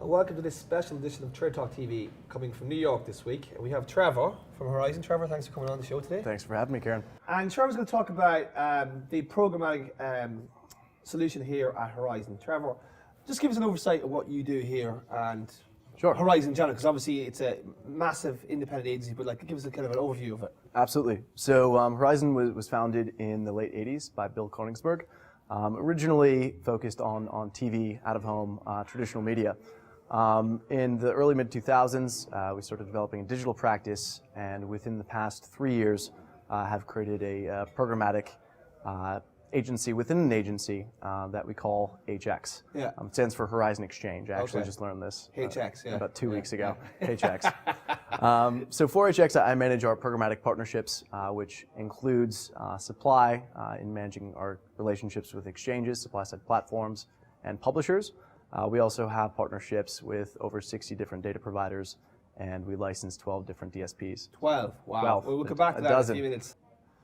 and welcome to this special edition of Trade Talk TV, coming from New York this week. We have Trevor from Horizon. Trevor, thanks for coming on the show today. Thanks for having me, Kieran. And Trevor's going to talk about the programmatic solution here at Horizon. Trevor, just give us an oversight of what you do here and Horizon in general, because obviously it's a massive independent agency, but give us a kind of an overview of it. Absolutely. So Horizon was founded in the late 80s by Bill Koenigsberg, originally focused on TV, out-of-home, traditional media. In the early mid-2000s, we started developing a digital practice, and within the past 3 years have created a programmatic agency within an agency that we call HX. Yeah. It stands for Horizon Exchange. I actually just learned this about 2 weeks ago. HX. So for HX, I manage our programmatic partnerships, which includes supply in managing our relationships with exchanges, supply-side platforms, and publishers. We also have partnerships with over 60 different data providers, and we license 12 different DSPs. 12? Wow. 12. We'll come back to that in a few minutes.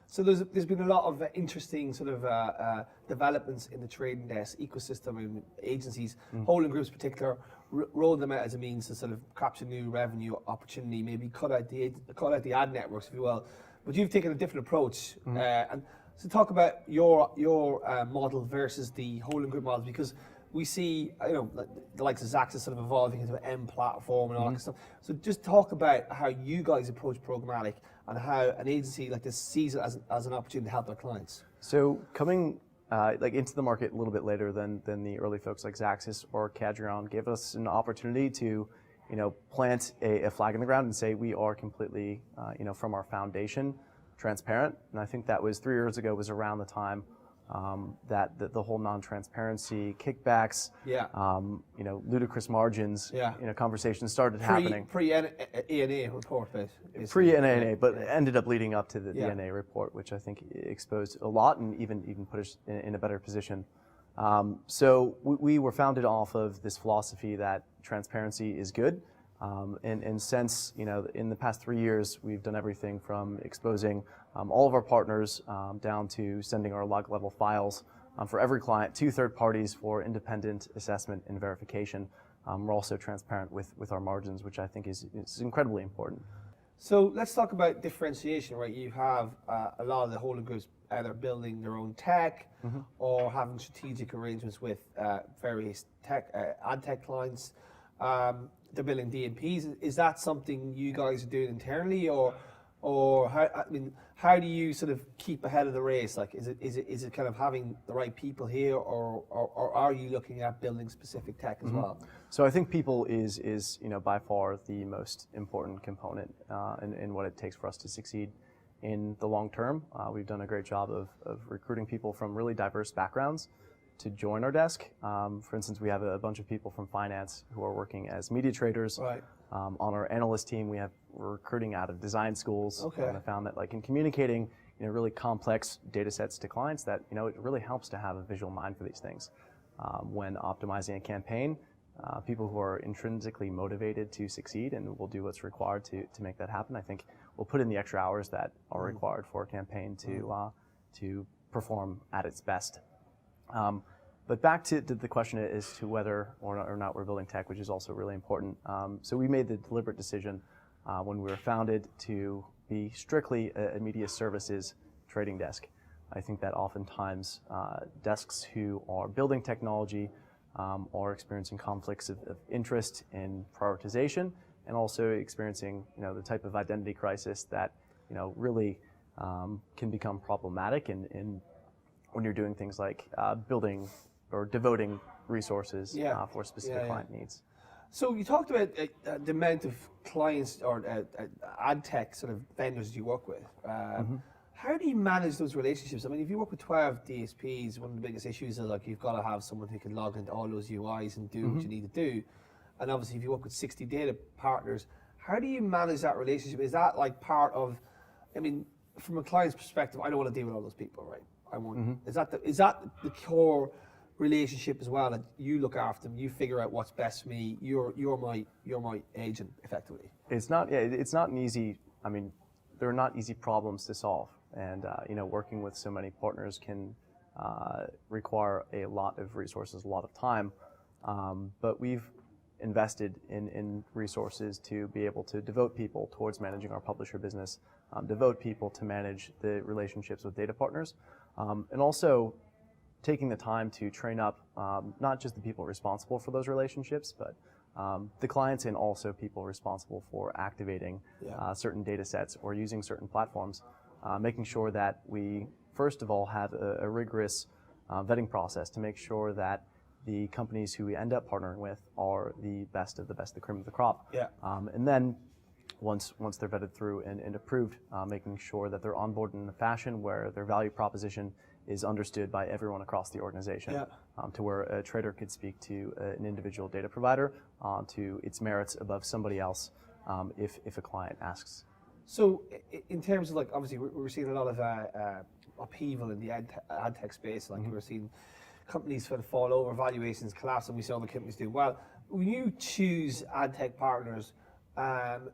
So there's been a lot of interesting sort of developments in the trading desk ecosystem and agencies, holding groups in particular, roll them out as a means to sort of capture new revenue opportunity, maybe cut out the ad networks, if you will. But you've taken a different approach. And so talk about your model versus the holding group model, because we see, the likes of Zaxxas sort of evolving into an M platform and all that kind of stuff. So just talk about how you guys approach programmatic and how an agency like this sees it as an opportunity to help their clients. So coming into the market a little bit later than the early folks like Zaxxas or Cadreon gave us an opportunity to, plant a flag in the ground and say we are completely, from our foundation, transparent. And I think that was 3 years ago, was around the time that the whole non-transparency, kickbacks, ludicrous margins, conversations started happening. Pre-ENA report, basically. Pre-ENA, but ended up leading up to the ENA report, which I think exposed a lot and even put us in a better position. So we were founded off of this philosophy that transparency is good. And since, in the past 3 years, we've done everything from exposing all of our partners down to sending our log level files for every client to third parties for independent assessment and verification. We're also transparent with our margins, which I think is incredibly important. So let's talk about differentiation, right? You have a lot of the holding groups either building their own tech or having strategic arrangements with various ad tech clients. They're building DMPs. Is that something you guys are doing internally, or how do you sort of keep ahead of the race? Is it kind of having the right people here, or are you looking at building specific tech as well? So I think people is by far the most important component in what it takes for us to succeed in the long term. We've done a great job of recruiting people from really diverse backgrounds to join our desk. For instance, we have a bunch of people from finance who are working as media traders. Right. On our analyst team, we're recruiting out of design schools. Okay. And I found that in communicating really complex data sets to clients, that it really helps to have a visual mind for these things. When optimizing a campaign, people who are intrinsically motivated to succeed and will do what's required to make that happen, I think will put in the extra hours that are required for a campaign to perform at its best. But back to the question as to whether or not we're building tech, which is also really important. So we made the deliberate decision when we were founded to be strictly a media services trading desk. I think that oftentimes desks who are building technology are experiencing conflicts of interest in prioritization, and also experiencing the type of identity crisis that really can become problematic in when you're doing things like building or devoting resources for specific client needs. So you talked about the amount of clients or ad tech sort of vendors you work with. How do you manage those relationships? I mean, if you work with 12 DSPs, one of the biggest issues is you've got to have someone who can log into all those UIs and do what you need to do. And obviously, if you work with 60 data partners, how do you manage that relationship? Is that part of, from a client's perspective, I don't want to deal with all those people, right? I want. Is that the core relationship as well, that you look after them, you figure out what's best for me, you're my agent effectively? It's not an easy, there are not easy problems to solve, and working with so many partners can require a lot of resources, a lot of time, but we've invested in resources to be able to devote people towards managing our publisher business, devote people to manage the relationships with data partners, and also taking the time to train up not just the people responsible for those relationships, but the clients and also people responsible for activating certain data sets or using certain platforms, making sure that we, first of all, have a rigorous vetting process to make sure that the companies who we end up partnering with are the best of the best, the cream of the crop. Yeah. And then once they're vetted through and approved, making sure that they're onboarded in a fashion where their value proposition is understood by everyone across the organization, to where a trader could speak to an individual data provider to its merits above somebody else if a client asks. So in terms of, like, obviously we're seeing a lot of upheaval in the ad tech space, like we're seeing companies sort of fall over, valuations collapse, and we see other companies do well. When you choose ad tech partners,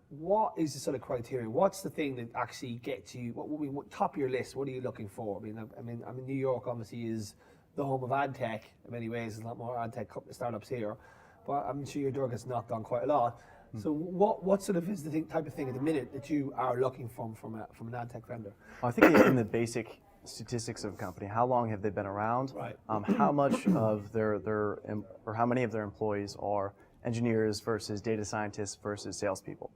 what is the sort of criteria? What's the thing that actually gets you? What top of your list? What are you looking for? I mean, New York obviously is the home of ad tech in many ways. There's a lot more ad tech startups here, but I'm sure your door gets knocked on quite a lot. So what sort of is the type of thing at the minute that you are looking from an ad tech vendor? I think in the basic statistics of a company, how long have they been around? Right. How much of or how many of their employees are engineers versus data scientists versus salespeople?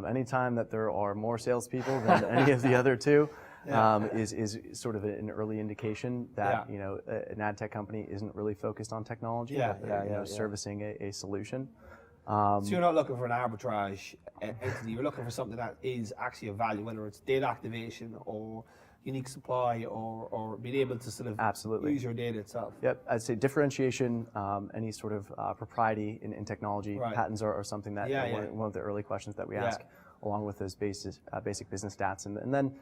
Anytime that there are more salespeople than any of the other two, is sort of an early indication that an ad tech company isn't really focused on technology, servicing a solution. So you're not looking for an arbitrage entity. You're looking for something that is actually of value, whether it's data activation or unique supply or being able to sort of use your data itself. Yep, I'd say differentiation, any sort of propriety in technology, patents are something that one of the early questions that we ask, along with those basic business stats, and then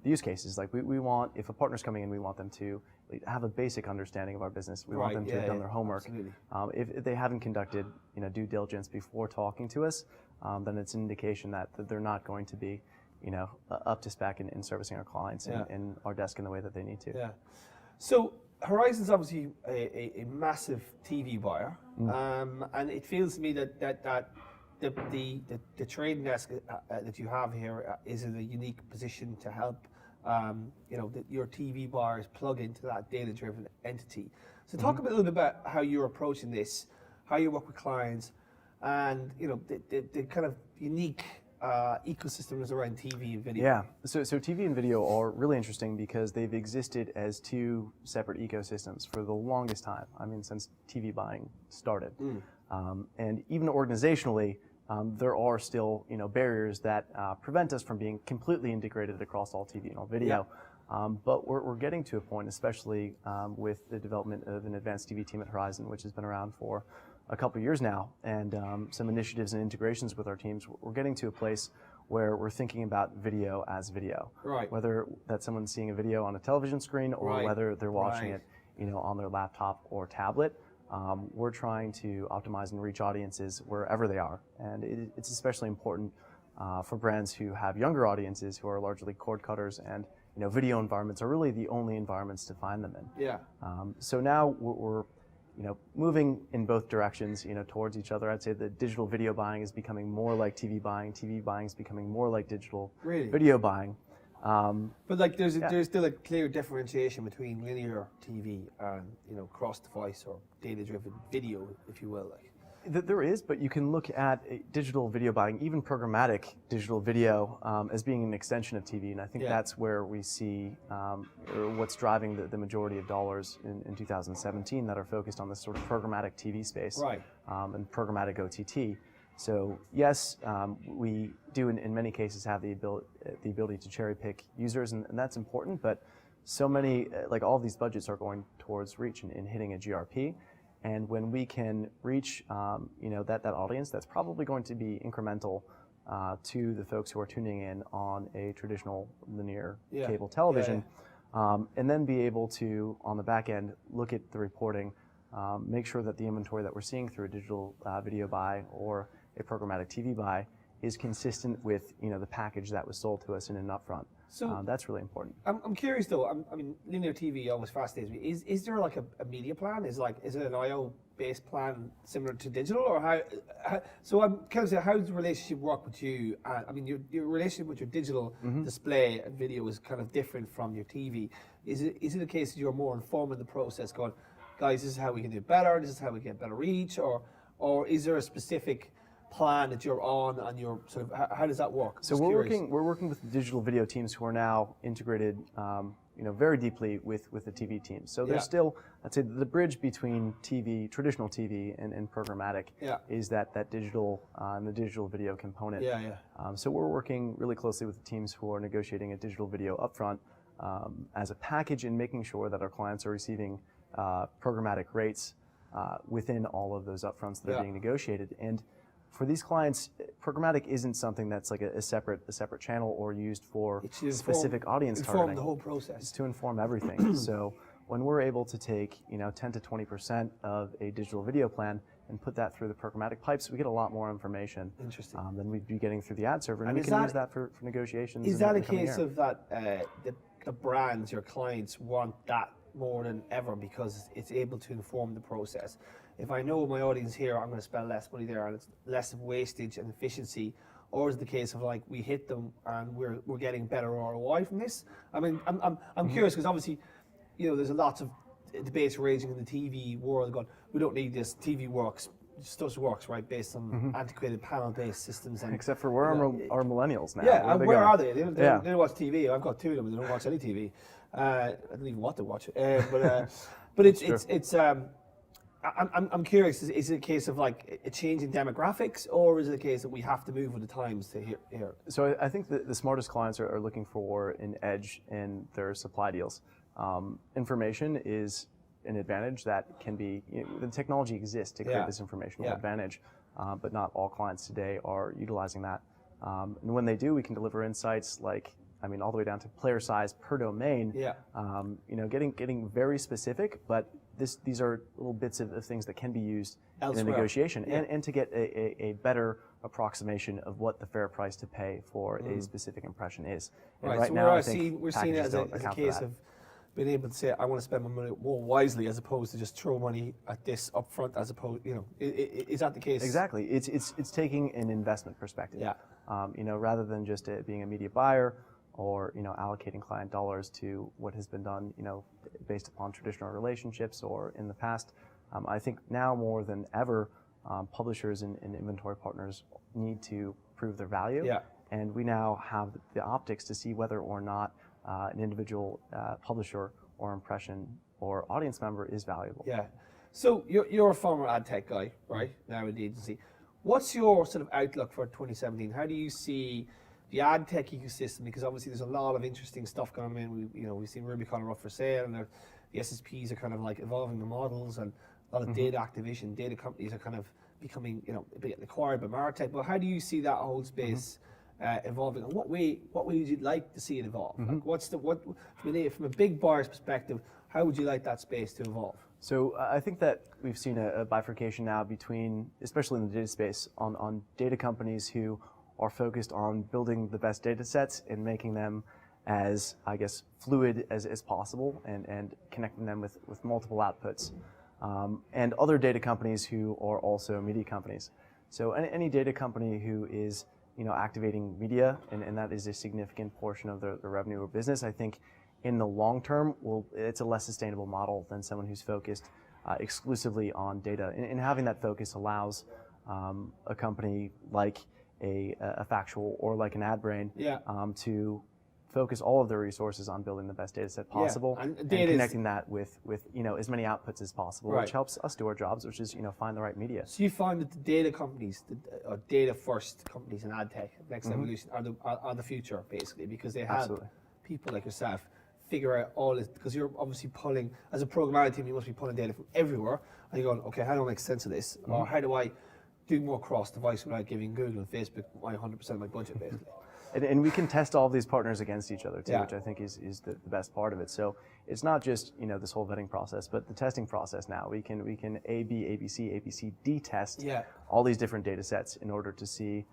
the use cases. Like we want, if a partner's coming in, we want them to have a basic understanding of our business. We want them to have done their homework. If they haven't conducted due diligence before talking to us, then it's an indication that they're not going to be up to spec in servicing our clients and our desk in the way that they need to. Yeah. So Horizon's obviously a massive TV buyer, and it feels to me that the trading desk that you have here is in a unique position to help your TV buyers plug into that data-driven entity. So talk a little bit about how you're approaching this, how you work with clients, and the kind of unique ecosystems around TV and video. Yeah, so TV and video are really interesting because they've existed as two separate ecosystems for the longest time. I mean, since TV buying started. And even organizationally, there are still barriers that prevent us from being completely integrated across all TV and all video. But we're getting to a point, especially with the development of an advanced TV team at Horizon, which has been around for a couple of years now, and some initiatives and integrations with our teams. We're getting to a place where we're thinking about video as video. Right. Whether that's someone seeing a video on a television screen or whether they're watching it on their laptop or tablet. We're trying to optimize and reach audiences wherever they are. And it's especially important for brands who have younger audiences who are largely cord cutters, and video environments are really the only environments to find them in. Yeah. So now we're moving in both directions, towards each other. I'd say that digital video buying is becoming more like TV buying. TV buying is becoming more like digital video buying. But like, there's still a clear differentiation between linear TV and cross-device or data-driven video, if you will. There is, but you can look at digital video buying, even programmatic digital video, as being an extension of TV, and I think that's where we see what's driving the majority of dollars in 2017 that are focused on this sort of programmatic TV space, and programmatic OTT. So yes, we do in many cases have the ability to cherry pick users, and that's important, but so many, like all of these budgets are going towards reach and hitting a GRP. And when we can reach, that audience, that's probably going to be incremental to the folks who are tuning in on a traditional linear cable television, and then be able to, on the back end, look at the reporting, make sure that the inventory that we're seeing through a digital video buy or a programmatic TV buy is consistent with the package that was sold to us in an upfront. So that's really important. I'm curious though. I mean, linear TV always fascinates me. Is there like a media plan? Is it an IO based plan similar to digital, or how so I'm kind of saying, how does the relationship work with you? I mean, your relationship with your digital display and video is kind of different from your TV. Is it a case that you're more informed in the process, going, guys, this is how we can do it better, this is how we get better reach, or is there a specific plan that you're on, and you're sort of how does that work? So we're working with digital video teams who are now integrated, very deeply with the TV teams. So there's still, I'd say, the bridge between TV, traditional TV, and programmatic is that digital and the digital video component. So we're working really closely with the teams who are negotiating a digital video upfront as a package, and making sure that our clients are receiving programmatic rates within all of those upfronts that are being negotiated. And for these clients, programmatic isn't something that's like a separate channel or used for specific audience targeting. Inform the whole process. It's to inform everything. So when we're able to take 10 to 20% of a digital video plan and put that through the programmatic pipes, we get a lot more information than we'd be getting through the ad server, and we can use that for negotiations. Is that a case of that the brands, your clients, want that more than ever because it's able to inform the process? If I know my audience here, I'm going to spend less money there, and it's less of wastage and efficiency. Or is it the case of like we hit them and we're getting better ROI from this? I mean, I'm curious, because obviously, there's a lot of debates raging in the TV world going, we don't need this. TV works, stuff works, right, based on antiquated panel-based systems. And except for where are millennials now? Yeah, where are they? They don't watch TV. I've got two of them. They don't watch any TV. I don't even want to watch it. But it's. I'm curious, is it a case of like a change in demographics, or is it a case that we have to move with the times to here? So I think that the smartest clients are looking for an edge in their supply deals. Information is an advantage that can be, the technology exists to create this informational advantage, but not all clients today are utilizing that. And when they do, we can deliver insights like, all the way down to player size per domain. Getting very specific, but these are little bits of things that can be used elsewhere in a negotiation, and to get a better approximation of what the fair price to pay for a specific impression is. And right so now, we're seeing it as a case of being able to say, I want to spend my money more wisely, as opposed to just throw money at this upfront, as opposed, is that the case? Exactly. It's taking an investment perspective. Rather than just being a media buyer, or allocating client dollars to what has been done, based upon traditional relationships or in the past. I think now more than ever, publishers and inventory partners need to prove their value, and we now have the optics to see whether or not an individual publisher or impression or audience member is valuable. So you're a former ad tech guy, right? Now in the agency. What's your sort of outlook for 2017? How do you see the ad tech ecosystem? Because obviously there's a lot of interesting stuff going in. We've seen Rubicon up for sale, and the SSPs are kind of like evolving the models, and a lot of data activation. Data companies are kind of becoming, getting acquired by MarTech. But how do you see that whole space evolving? And what way would you like to see it evolve? Like from a big buyer's perspective, how would you like that space to evolve? So I think that we've seen a bifurcation now between, especially in the data space, on data companies who are focused on building the best data sets and making them as, I guess, fluid as possible, and connecting them with multiple outputs. And other data companies who are also media companies. So any data company who is activating media, and that is a significant portion of their revenue or business, I think in the long term, it's a less sustainable model than someone who's focused exclusively on data. And having that focus allows a company like a Factual or like an AdBrain to focus all of their resources on building the best data set possible, and connecting that with as many outputs as possible, which helps us do our jobs, which is find the right media. So you find that the data companies, or data first companies in ad tech, next evolution, are the future, basically, because they help people like yourself figure out all this, because you're obviously pulling, as a programmatic team, you must be pulling data from everywhere, and you're going, okay, how do I make sense of this? Or how do I do more cross-device without giving Google and Facebook 100% of my budget, basically? And we can test all of these partners against each other too, which I think is the best part of it. So it's not just this whole vetting process, but the testing process now. We can A/B, ABC, ABCD test all these different data sets in order to see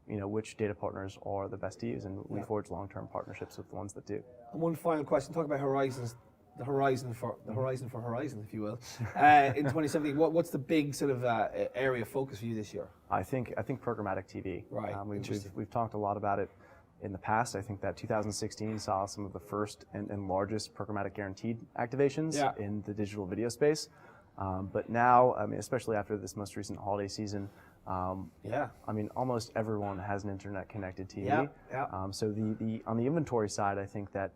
which data partners are the best to use, and we forge long-term partnerships with the ones that do. And one final question: talk about horizons. The horizon for Horizon, if you will, in 2017. What's the big sort of area of focus for you this year? I think programmatic TV. Right. We've talked a lot about it in the past. I think that 2016 saw some of the first and largest programmatic guaranteed activations in the digital video space. But now, I mean, especially after this most recent holiday season, I mean, almost everyone has an internet-connected TV. So on the inventory side, I think that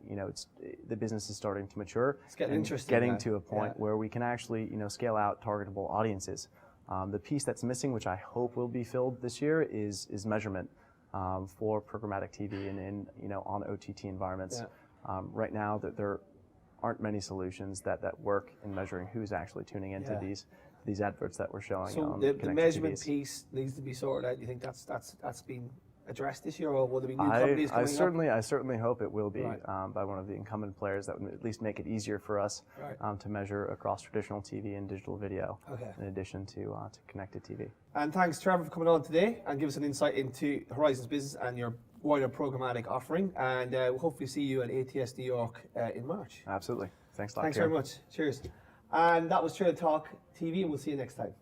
the business is starting to mature. It's getting interesting. Getting to a point where we can actually scale out targetable audiences. The piece that's missing, which I hope will be filled this year, is measurement for programmatic TV and on OTT environments. Right now, there aren't many solutions that work in measuring who's actually tuning into these adverts that we're showing. So the measurement piece needs to be sorted out. Do you think that's been addressed this year, or will there be new companies coming up? I certainly hope it will be by one of the incumbent players that would at least make it easier for us to measure across traditional TV and digital video, in addition to connected TV. And thanks, Trevor, for coming on today and give us an insight into Horizon's business and your wider programmatic offering. And we'll hopefully see you at ATS New York in March. Absolutely. Thanks a lot. Thanks very much. Cheers. And that was Trade Talk TV, and we'll see you next time.